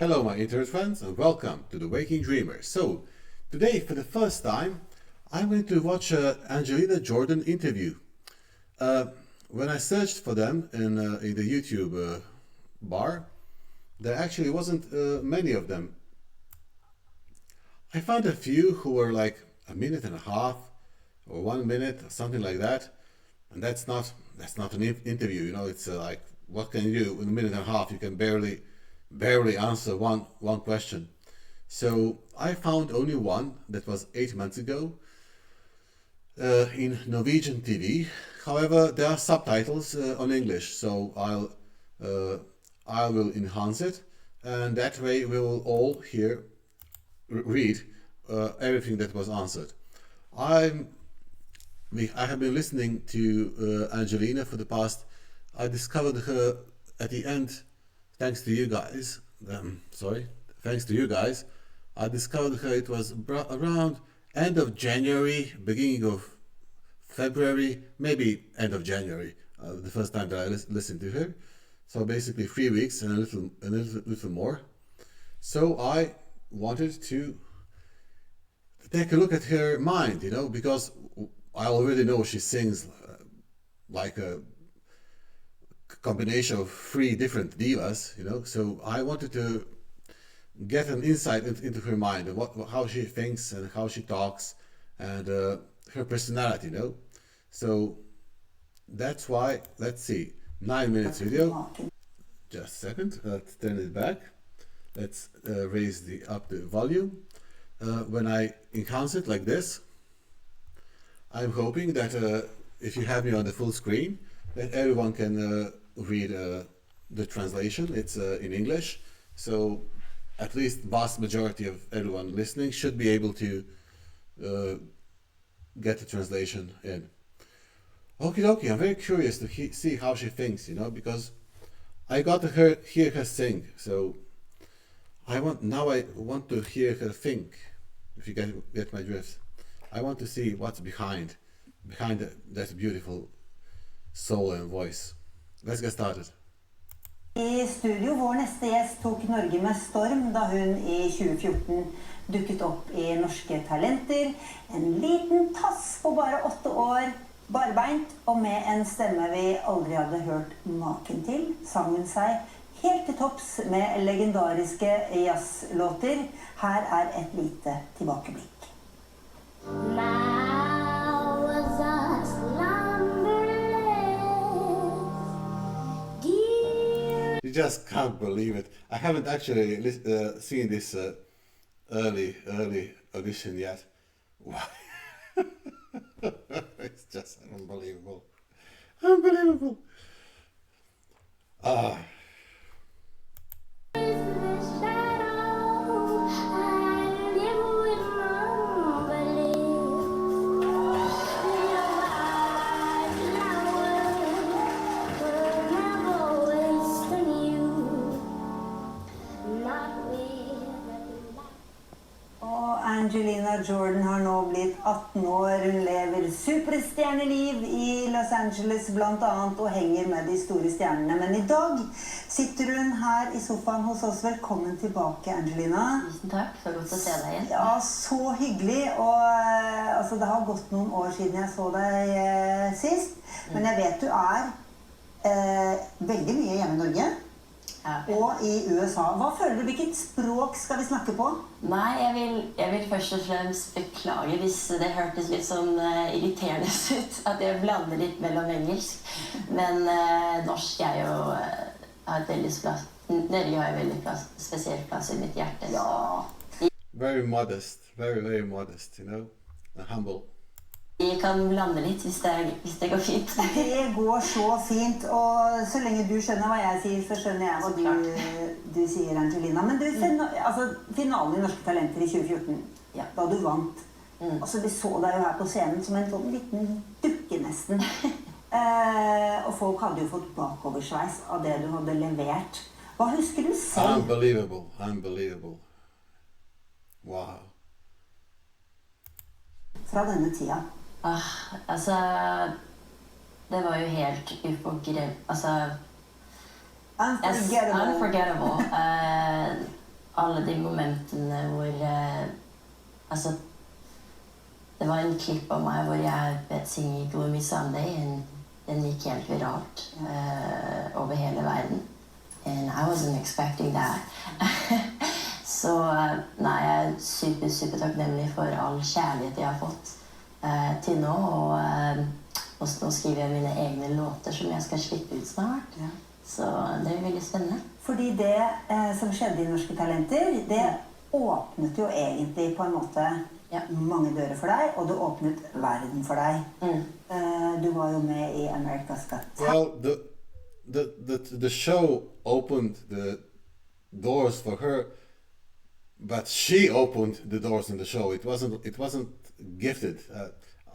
Hello my internet friends and welcome to the Waking Dreamer. So today for the first time I'm going to watch an Angelina Jordan interview. When I searched for them in the YouTube bar, there actually wasn't many of them. I found a few who were like a minute and a half or 1 minute or something like that, and that's not an interview, you know. It's like, what can you do in a minute and a half? You can barely answer one question. So I found only one that was 8 months ago in Norwegian TV. However, there are subtitles on English, so I will enhance it, and that way we will all read everything that was answered. I have been listening to Angelina for the past. I discovered her at the end. Thanks to you guys, thanks to you guys, I discovered her. It was around end of January, beginning of February, maybe end of January, the first time that I listened to her. So basically 3 weeks and a little more. So I wanted to take a look at her mind, you know, because I already know she sings like a combination of 3 different divas, you know. So I wanted to get an insight into her mind and how she thinks and how she talks and her personality, you know. So that's why, let's see, 9 minutes video. Just a second, let's turn it back. Let's raise up the volume. When I enhance it like this, I'm hoping that if you have me on the full screen, that everyone can read the translation. It's in English, so at least vast majority of everyone listening should be able to get the translation in. Okie dokie, I'm very curious to see how she thinks, you know, because I got to hear her sing, so I want to hear her think. If you get my drift, I want to see what's behind that beautiful soul and voice. Let's get started. I studio, vår neste gjest tok Norge med storm da hun i 2014 dukket opp i Norske Talenter. En liten tass på bare 8 år, barbeint og med en stemme vi aldri hadde hørt maken til, sang hun seg helt til topps med legendariske jazzlåter. Her er et lite tilbakeblikk. You just can't believe it. I haven't actually seen this early audition yet. Wow. It's just unbelievable. Unbelievable. Angelina Jordan har nå blitt 18 år, hun lever superstjerneliv i Los Angeles blant annet og henger med de store stjernene. Men i dag sitter hun her i sofaen hos oss. Velkommen tilbake, Angelina. Tusen takk, så godt å se deg igjen. Ja, så hyggelig, og altså, det har gått noen år siden jeg så deg sist, men jeg vet du er veldig mye hjemme i Norge. Ja. Og i USA. Hva føler du? Hvilket språk skal vi snakke på? Nei, jeg vil først og fremst beklage hvis det hørtes litt sånn irriterende ut, at jeg blander litt mellom engelsk. Men norsk er jo har et veldig plass. Norge har en veldig spesiell plass i mitt hjerte. Ja. Very modest, very modest, you know, and humble. Vi kan blande litt hvis det går fint. Det går så fint, og så lenge du skjønner hva jeg sier, så skjønner jeg hva du sier, Angelina. Men du, finalen i Norske Talenter i 2014, ja. Da du vant. Altså, vi så deg jo her på scenen som en sånn liten dukke nesten. Og folk hadde jo fått bakoversveis av det du hadde levert. Hva husker du selv? Unbelievable. Wow. Fra denne tida. Altså, det var jo helt unforgettable. alle de momentene hvor altså, det var en klipp av meg hvor jeg vet synge Gloomy Sunday, den gikk helt viralt over hele verden. And I wasn't expecting that. Så nei, jeg er super takknemlig for all kjærlighet jeg har fått til nå, og nå skriver jeg mine egne låter som jeg skal slippe ut snart. Ja. Så det er veldig spennende. Fordi det som skjedde i Norske Talenter, det åpnet jo egentlig på en måte mange dører for deg, og det åpnet verden for deg. Du var jo med i America's Got Talent. Well, the show opened the doors for her, but she opened the doors in the show. It wasn't gifted.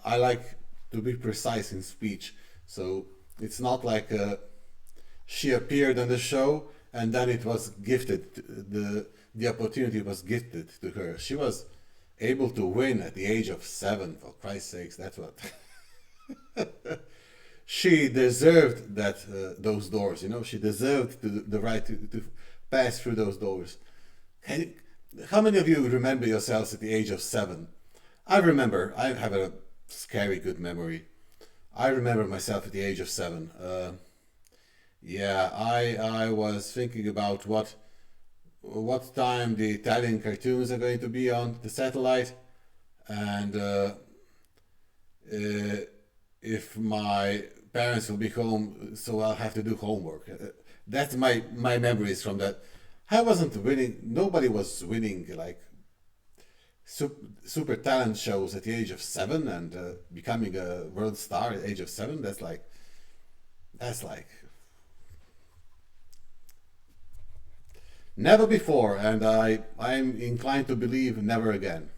I like to be precise in speech, so it's not like she appeared on the show and then it was gifted. The opportunity was gifted to her. She was able to win at the age of 7, for Christ's sakes. That's what she deserved, that those doors, you know. She deserved the right to pass through those doors. How many of you remember yourselves at the age of 7? I remember. I have a scary good memory. I remember myself at the age of 7. I was thinking about what time the Italian cartoons are going to be on the satellite, and if my parents will be home, so I'll have to do homework. That's my memories from that. I wasn't winning. Nobody was winning like super talent shows at the age of 7 and becoming a world star at the age of 7. That's like never before, and I'm inclined to believe never again.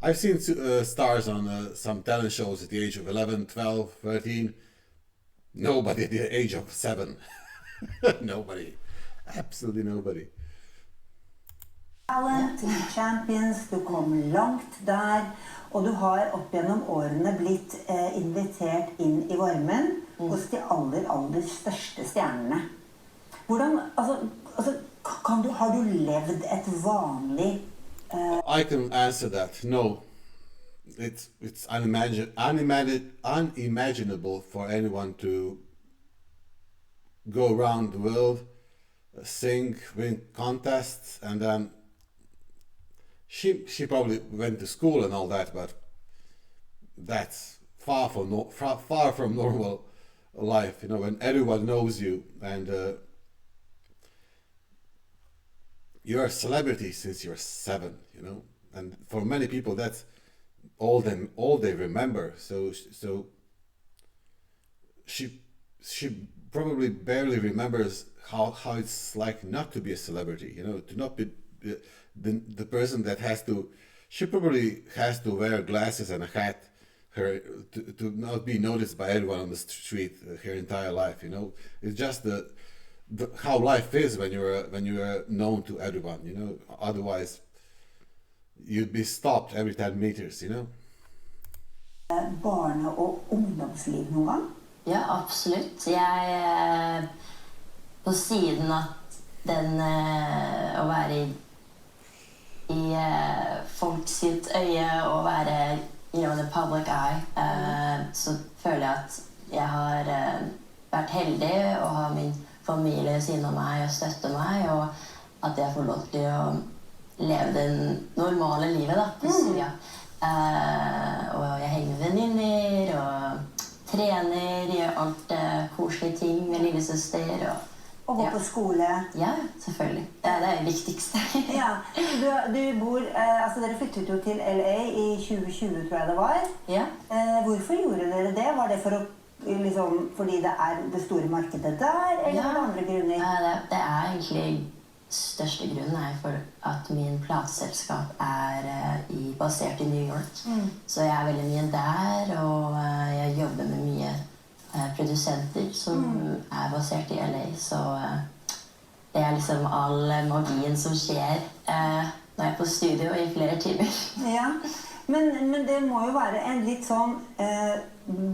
I've seen stars on some talent shows at the age of 11, 12, 13. Nobody at the age of 7. Nobody. Absolutely nobody. Talent, Champions, du kom langt der, og du har opp gjennom årene blitt invitert inn i varmen hos de aller største stjernene. Hvordan, har du levd et vanlig... I can answer that. No. It's unimaginable for anyone to go around the world, sing, win contests, and then she probably went to school and all that, but that's far from normal life, you know, when everyone knows you and you're a celebrity since you're 7, you know, and for many people that's all they remember. So she probably barely remembers how it's like not to be a celebrity, you know, to not be the person that she probably has to wear glasses and a hat to not be noticed by everyone on the street her entire life, you know. It's just how life is when you're known to everyone, you know. Otherwise you'd be stopped every 10 meters, you know. Barne- og ungdomsliv noen gang? Ja, absolutt. Jeg på siden av den å være i folk sitt øye og være, you know, the public eye, så føler jeg at jeg har vært heldig å ha min familie ved siden av meg og støtte meg, og at jeg får lov til å leve det normale livet da, på Syria. Og jeg henger med venninner og trener, gjør alt koselige ting med lillesøster og gå på skole. Ja, selvfølgelig. Det er det viktigste. Ja, du bor, dere flyttet jo til LA i 2020, tror jeg det var. Ja. Hvorfor gjorde dere det? Var det fordi det er det store markedet der, eller var det andre grunner? Det er egentlig største grunnen er for at min plateselskap er basert i New York. Så jeg er veldig mye der, og jeg jobber med mye produsenter som er basert i LA. Så det er liksom all magien som skjer når jeg er på studio i flere timer. Ja. Men det må jo være en litt sånn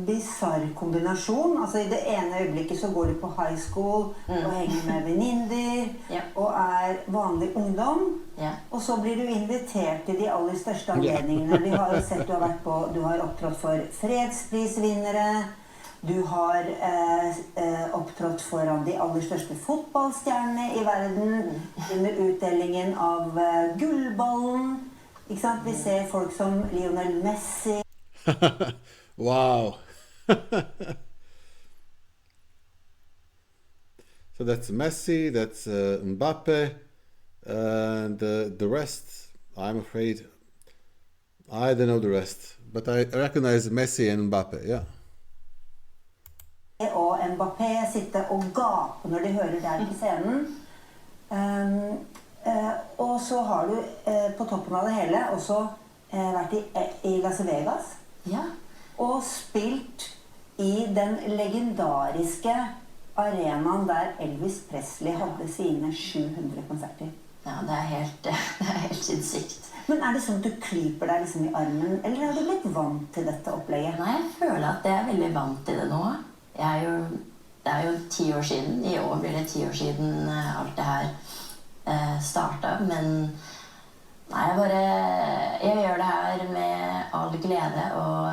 bizarr kombinasjon. Altså i det ene øyeblikket så går du på high school og henger med venninner og vanlig ungdom. Og så blir du invitert til de aller største anledningene. Vi har jo sett du har opptrådt for fredsprisvinnere. Du har opptrådt foran de aller største fotballstjernene i verden under utdelingen av gullballen. Ikke sant? Vi ser folk som Lionel Messi. Wow. So that's Messi, that's Mbappe, and the rest, I'm afraid, I don't know the rest, but I recognize Messi and Mbappe, yeah. Og Mbappé sitter og gaper når de hører deg på scenen. Og så har du på toppen av det hele også vært i Las Vegas. Ja. Og spilt i den legendariske arenaen der Elvis Presley hadde sine 700 konserter. Ja, det er helt sinnssykt. Men det sånn at du klyper deg liksom i armen, eller har du blitt vant til dette opplegget? Nei, jeg føler at jeg veldig vant til det nå. Det jo 10 år siden, i år blir det 10 år siden alt det her startet, men nei, jeg gjør det her med all glede, og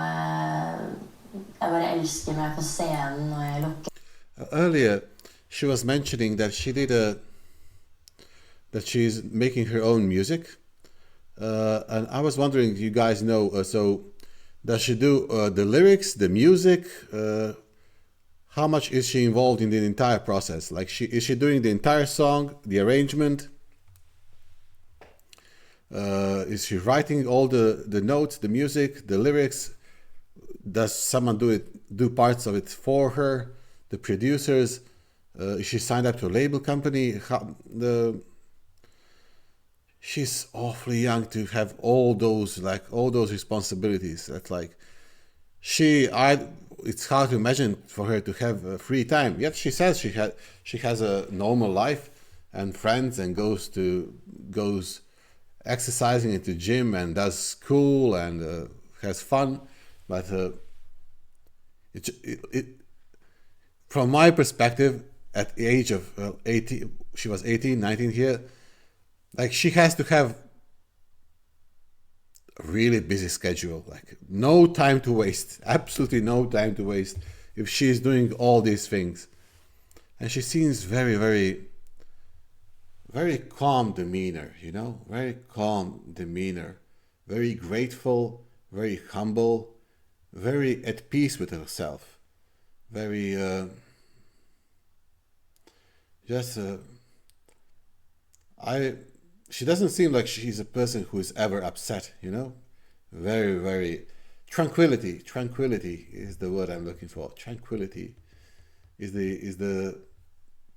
jeg bare elsker meg på scenen når jeg lukker. Earlier, she was mentioning that that she's making her own music, and I was wondering, you guys know, so does she do the lyrics, the music, how much is she involved in the entire process? Like, is she doing the entire song, the arrangement? Is she writing all the notes, the music, the lyrics? Does someone do parts of it for her? The producers? Is she signed up to a label company? She's awfully young to have all those responsibilities. That's like, it's hard to imagine for her to have free time. Yet she says she has a normal life and friends and goes exercising into gym and does school and has fun. But from my perspective, at the age of 18, she was 18, 19 here. Like, she has to have a really busy schedule, like no time to waste, absolutely no time to waste if she's doing all these things. And she seems very, very, very calm demeanor, you know, very calm demeanor, very grateful, very humble, very at peace with herself, very, she doesn't seem like she's a person who is ever upset, you know? Very, very... Tranquility is the word I'm looking for. Tranquility is the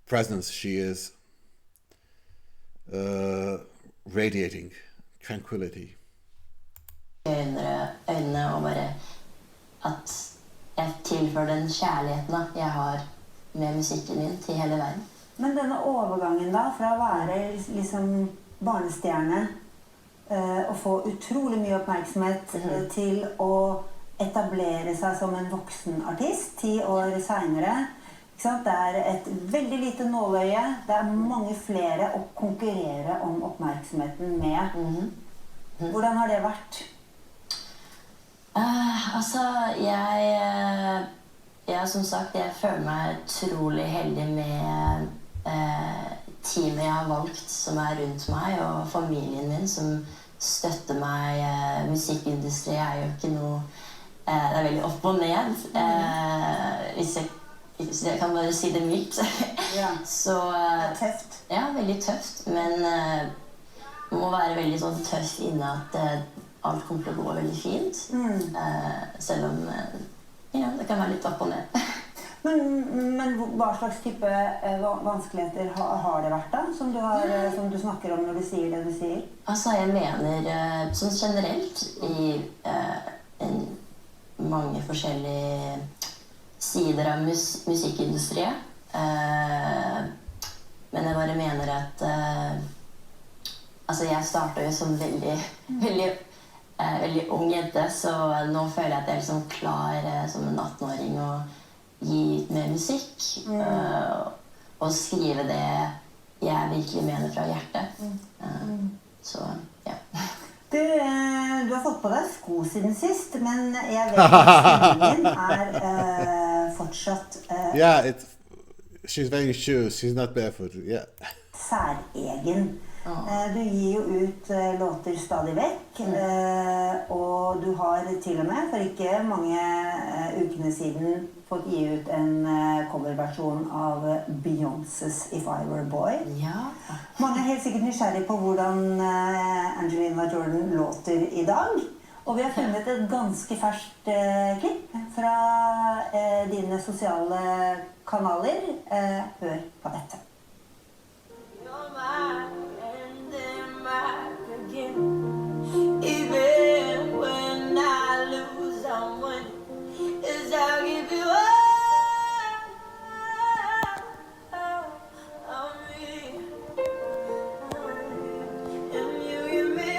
presence she is radiating. Tranquility. Øynene og bare at jeg tilfører den kjærligheten jeg har med musikken min til hele verden. Men denne overgangen da, fra å være liksom barnestjerne og få utrolig mye oppmerksomhet til å etablere seg som en voksen artist 10 år senere. Ikke sant? Det et veldig lite nåløye. Det mange flere å konkurrere om oppmerksomheten med. Hvordan har det vært? Altså, jeg som sagt, jeg føler meg utrolig heldig med teamet jeg har valgt som rundt meg, og familien min som støtter meg. Musikkindustri jo ikke noe, det veldig opp og ned, hvis jeg kan bare si det mildt. Så, det tøft. Ja, veldig tøft, men det må være veldig sånn tøft inne at alt kommer til å gå veldig fint, selv om det kan være litt opp og ned. Men hva slags type vanskeligheter har det vært da, som du snakker om når du sier det du sier? Altså, jeg mener, sånn generelt, i mange forskjellige sider av musikkindustrien, men jeg bare mener at altså, jeg startet jo som veldig veldig ung jente, så nå føler jeg at jeg er liksom klar som en 18-åring å gi ut mer musikk. Og skrive det jeg virkelig mener fra hjertet. Så, ja. Du har fått på deg sko siden sist, men jeg vet at stilen din fortsatt Yeah, she's wearing shoes. She's not barefoot. Yeah. særegen. Du gir jo ut låter stadig vekk, og du har til og med for ikke mange ukene siden fått gi ut en coverversjon av Beyoncés If I Were a Boy. Ja. Mange er helt sikkert nysgjerrig på hvordan Angelina Jordan låter i dag. Og vi har funnet et ganske ferskt klipp fra dine sosiale kanaler. Hør på dette. Even when I lose someone, is I'll give you all me. And you give me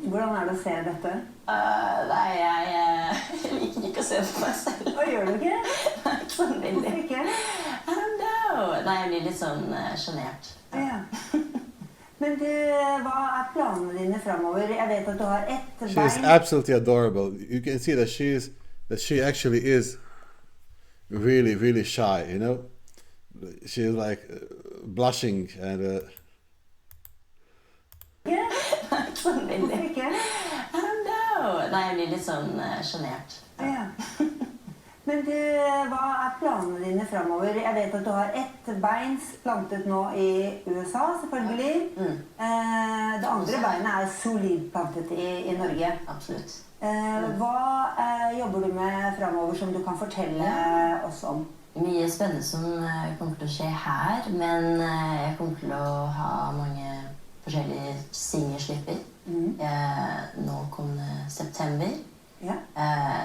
Hvordan er det å se dette? Nei, jeg liker ikke å se på meg selv. Hva gjør du ikke? Nei, ikke sånn veldig. Hvorfor ikke? I don't know. Nei, jeg blir litt sånn sjenert. Ja. Men du, hva er planene dine fremover? Jeg vet at du har ett bein. She's absolutely adorable. You can see that she actually is really, really shy, you know? She's like blushing and Ikke? Nei, ikke sånn veldig. Hvorfor ikke? I don't know. Nei, jeg blir litt sånn sjenert. Ja. Men du, hva er planene dine fremover? Jeg vet at du har ett bein plantet nå i USA, selvfølgelig. Det andre beinet er solid plantet i Norge. Absolutt. Hva jobber du med fremover som du kan fortelle oss om? Mye spennende som kommer til å skje her, men jeg kommer til å ha mange forskjellige singelslipper nå kommende september. Ja.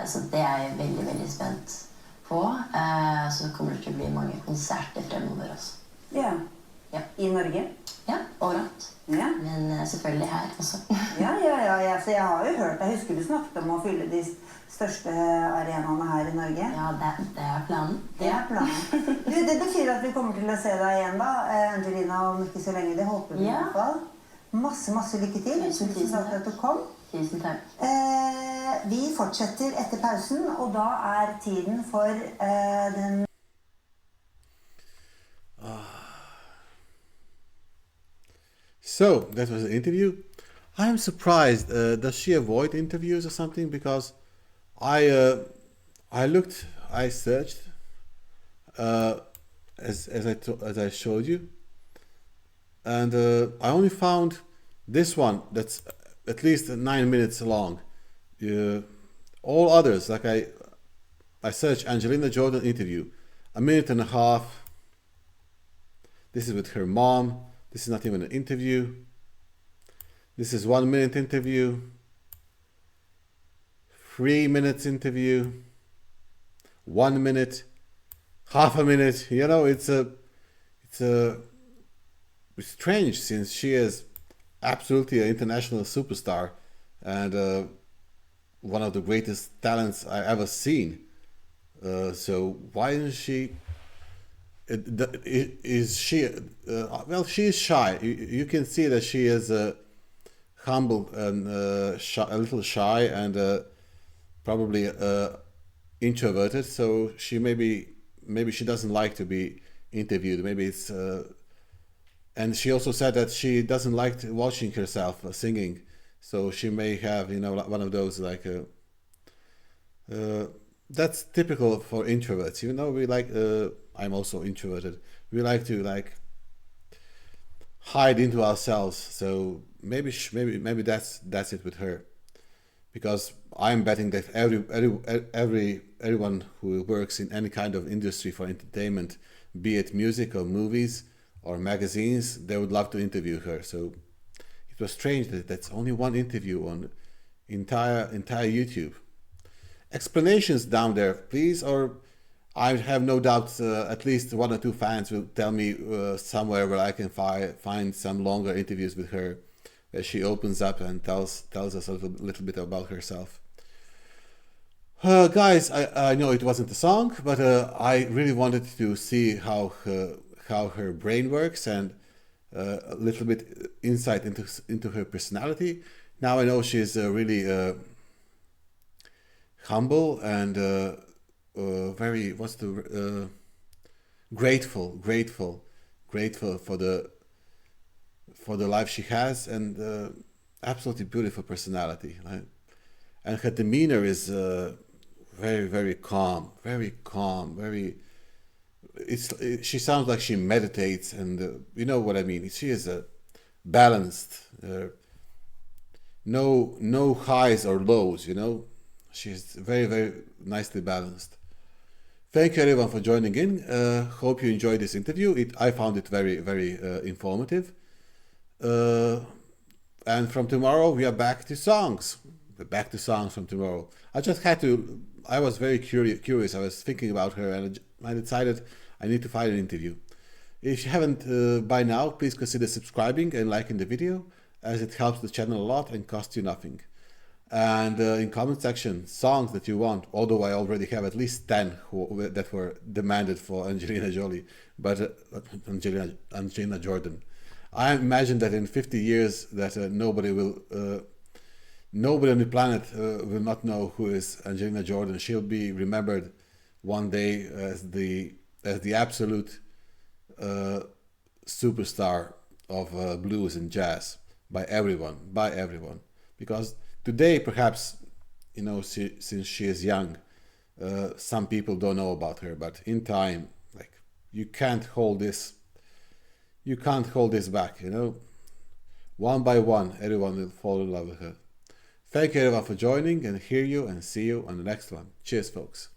Så det er jeg veldig, veldig spent på. Så kommer det til å bli mange konserter fremover også. Ja. Ja. I Norge? Ja, overalt. Ja. Men selvfølgelig her også. Ja, så jeg har jo hørt, jeg husker du snakket om å fylle de største arenaene her i Norge. Ja, det er planen. Det er planen. Du, det betyr at vi kommer til å se deg igjen da, Angelina, om ikke så lenge. Det håper vi i hvert fall. Masse lykke til. Tusen takk for at du kom. Tusen takk. Vi fortsetter etter pausen, og da er tiden for den... So that was an interview. I'm surprised. Does she avoid interviews or something? Because I searched as I showed you, and I only found this one that's at least 9 minutes long. All others, like I searched Angelina Jordan interview, 1.5 minutes. This is with her mom. This is not even an interview. This is 1 minute interview. 3 minutes interview. 1 minute. Half a minute. You know, it's strange since she is absolutely an international superstar and one of the greatest talents I ever seen. So why isn't she? Is she? Well, she is shy. You can see that she is humble and shy, a little shy and probably introverted. So she maybe she doesn't like to be interviewed. Maybe it's. And she also said that she doesn't like watching herself singing. So she may have, you know, one of those like. That's typical for introverts. You know, we like. I'm also introverted. We like to like hide into ourselves. So maybe that's it with her, because I'm betting that everyone who works in any kind of industry for entertainment, be it music or movies or magazines, they would love to interview her. So it was strange that that's only one interview on entire YouTube. Explanations down there, please, or I have no doubt at least 1 or 2 fans will tell me somewhere where I can find some longer interviews with her, where she opens up and tells us a little bit about herself. Guys, I know it wasn't a song, but I really wanted to see how her brain works, and a little bit insight into her personality. Now I know she's really humble and very grateful for the life she has, and absolutely beautiful personality, right? And her demeanor is very calm, very. She sounds like she meditates, and you know what I mean. She is balanced, no highs or lows. You know, she's very nicely balanced. Thank you everyone for joining in. Hope you enjoyed this interview. I found it very informative. And from tomorrow we are back to songs. We're back to songs from tomorrow. I was very curious. I was thinking about her, and I decided I need to find an interview. If you haven't by now, please consider subscribing and liking the video, as it helps the channel a lot and costs you nothing. And in comment section, songs that you want, although I already have at least 10 that were demanded for Angelina Jolie, but Angelina Jordan. I imagine that in 50 years that nobody on the planet will not know who is Angelina Jordan. She'll be remembered one day as the absolute superstar of blues and jazz by everyone. Because today, perhaps, you know, since she is young, some people don't know about her. But in time, like, you can't hold this back. You know, one by one, everyone will fall in love with her. Thank you everyone for joining, and hear you and see you on the next one. Cheers, folks.